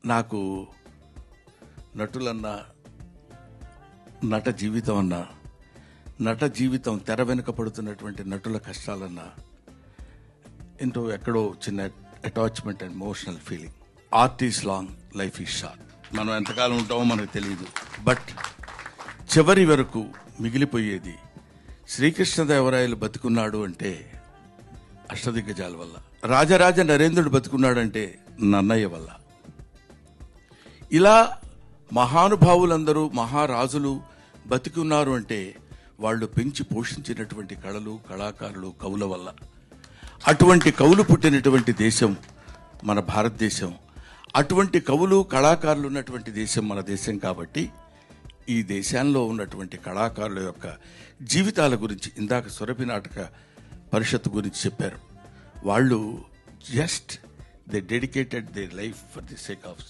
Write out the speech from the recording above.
నాకు నటులన్నా, నట జీవితం అన్నా, నట జీవితం తెర వెనుక పడుతున్నటువంటి నటుల కష్టాలన్నా ఎక్కడో చిన్న attachment and emotional feeling. Art is long, life is short. మనం ఎంతకాలం ఉంటామో మనకు తెలియదు. బట్ చివరి వరకు మిగిలిపోయేది శ్రీకృష్ణదేవరాయలు బతుకున్నాడు అంటే అష్టదిగ్గజాల వల్ల, రాజరాజ నరేంద్రుడు బతుకున్నాడంటే నన్నయ్య వల్ల. ఇలా మహానుభావులందరూ, మహారాజులు బతికున్నారు అంటే వాళ్ళు పెంచి పోషించినటువంటి కళలు, కళాకారులు, కవుల వల్ల. అటువంటి కవులు పుట్టినటువంటి దేశం మన భారతదేశం. అటువంటి కవులు, కళాకారులు ఉన్నటువంటి దేశం మన దేశం. కాబట్టి ఈ దేశంలో ఉన్నటువంటి కళాకారుల యొక్క జీవితాల గురించి ఇందాక సురభి నాటక పరిషత్తు గురించి చెప్పారు. వాళ్ళు just they dedicated their life for the sake of